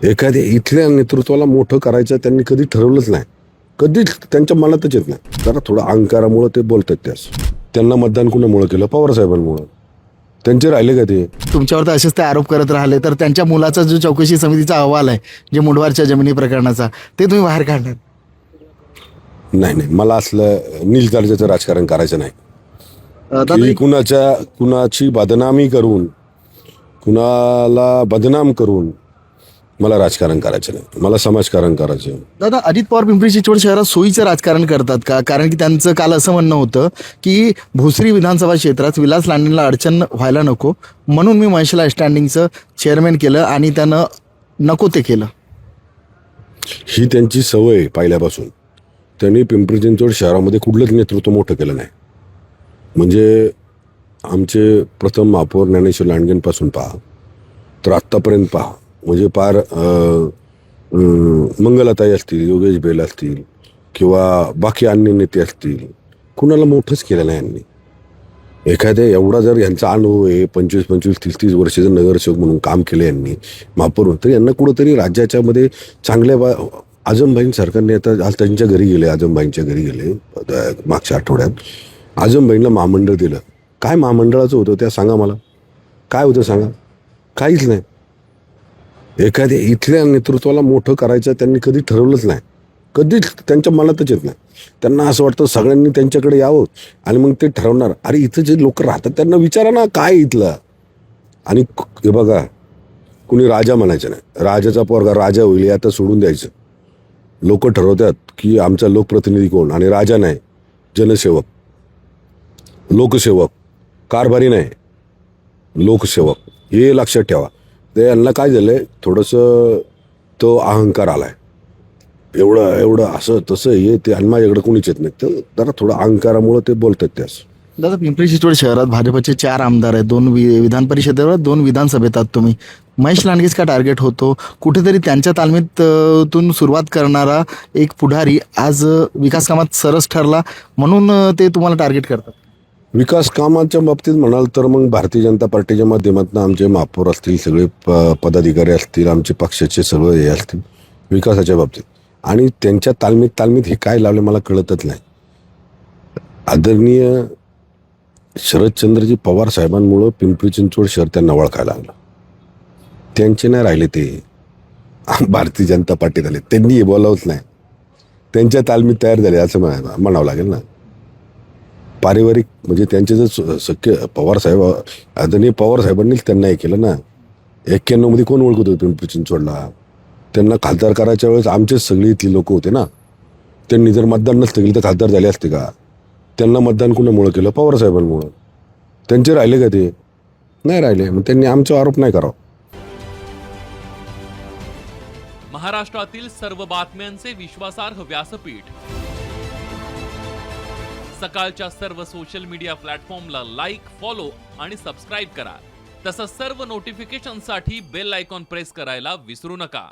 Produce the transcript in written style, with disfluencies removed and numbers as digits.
एखाद्या इथल्या नेतृत्वाला मोठं करायचं त्यांनी कधी ठरवलंच नाही, कधीच त्यांच्या मनातच येत नाही. जरा थोडं अहंकारामुळे ते बोलतात. त्यास त्यांना मतदान कुणामुळे केलं? पवार साहेबांमुळे. त्यांचे राहिले का ते? तुमच्यावर तर असेच ते आरोप करत राहिले तर त्यांच्या मुलाचा जो चौकशी समितीचा अहवाल आहे, जे मुंडवारच्या जमिनी प्रकरणाचा, ते तुम्ही बाहेर काढणार? नाही नाही, मला असलं नील दर्जाचं राजकारण करायचं नाही. दादा की कुणाची बदनामी करून, कुणाला बदनाम करून मला राजकारण करायचं नाही. मला समाजकारण करायचं. दादा, अजित पवार पिंपरी चिंचवड शहरात सोयीचं राजकारण करतात का? कारण की त्यांचं काल असं म्हणणं होतं की भोसरी विधानसभा क्षेत्रात विलास लांडेंना अडचण व्हायला नको म्हणून मी महेशला स्टँडिंगचं चेअरमॅन केलं आणि त्यानं नको ते केलं. ही त्यांची सवय पहिल्यापासून. त्यांनी पिंपरी चिंचवड शहरामध्ये कुठलंच नेतृत्व मोठं केलं नाही. म्हणजे आमचे प्रथम महापौर ज्ञानेश्वर लांडगेंपासून पहा तर आत्तापर्यंत पहा, म्हणजे पार मंगलाताई असतील, योगेश बेल असतील किंवा बाकी अन्य नेते असतील, कुणाला मोठंच केलं नाही यांनी. एखाद्या एवढा जर यांचा अनुभव आहे, 25-25, 30-30 वर्ष जर नगरसेवक म्हणून काम केलं यांनी, महापौर, तर यांना कुठंतरी राज्याच्या मध्ये चांगल्या आजमबाईं सरकारने आता आज त्यांच्या घरी गेले, आजमबाईंच्या घरी गेले मागच्या आठवड्यात. आजमबाईंना महामंडळ दिलं. काय महामंडळाचं होतं त्या सांगा मला? काय होतं सांगा? काहीच नाही. एखाद्या इथल्या नेतृत्वाला मोठं करायचं त्यांनी कधी ठरवलंच नाही, कधीच त्यांच्या मनातच येत नाही. त्यांना असं वाटतं सगळ्यांनी त्यांच्याकडे यावं आणि मग ते ठरवणार. अरे इथं जे लोक राहतात त्यांना विचारा ना काय इथलं. आणि हे बघा, कुणी राजा म्हणायचं नाही. राजाचा पोरगा राजा होईल आता सोडून द्यायचं. लोक ठरवतात की आमचा लोकप्रतिनिधी कोण, आणि राजा नाही, जनसेवक, लोकसेवक, कारभारी नाही, लोकसेवक. हे लक्षात ठेवा. ते यांना काय झालंय, थोडंसं तो अहंकार आलाय. एवढं असं तसं हे ते, आणि माझ्याकडे कोणीच येत नाही. तर जरा थोडं अहंकारामुळे ते बोलतात. त्यास दादा, पिंपरी चिंचवड शहरात भाजपचे 4 आमदार आहेत, 2 विधान परिषदेवर, 2 विधानसभेत आहात तुम्ही. महेश लांडगेच का टार्गेट होतो? कुठेतरी त्यांच्या तालमीतून सुरुवात करणारा एक पुढारी आज विकास कामात सरस ठरला म्हणून ते तुम्हाला टार्गेट करतात. विकास कामाच्या बाबतीत म्हणाल तर मग भारतीय जनता पार्टीच्या माध्यमातून आमचे महापौर असतील, सगळे पदाधिकारी असतील, आमचे पक्षाचे सर्व हे असतील विकासाच्या बाबतीत, आणि त्यांच्या तालमीत हे काय लावले मला कळतच नाही. आदरणीय शरदचंद्रजी पवार साहेबांमुळं पिंपरी चिंचवड शहर त्यांना ओळखायला लागलं. त्यांचे नाही राहिले ते भारतीय जनता पार्टीत आले, त्यांनी हे बोलावंच नाही. त्यांच्या तालमीत तयार झाले असं म्हणावं लागेल ना. पारिवारिक म्हणजे त्यांचे जर सख्य पवार साहेब, आदरणीय पवार साहेबांनीच त्यांना हे केलं ना. 91 मध्ये कोण ओळखत होतं पिंपरी चिंचवडला? त्यांना खासदार करायच्या वेळेस आमचेच सगळी इथली लोक होते ना. त्यांनी जर मतदान नसतं केलं तर खासदार झाले असते का? त्यांना मतदान कुणामुळे केलं? पवार साहेबांमुळं. त्यांचे राहिले का ते? नाही राहिले. मग त्यांनी आमचा आरोप नाही करावा. महाराष्ट्रातील सर्व बातम्यांचे विश्वासार्ह व्यासपीठ, सकाळच्या सर्व सोशल मीडिया प्लॅटफॉर्मला लाईक, फॉलो आणि सबस्क्राईब करा. तसंच सर्व नोटिफिकेशनसाठी बेल आयकॉन प्रेस करायला विसरू नका.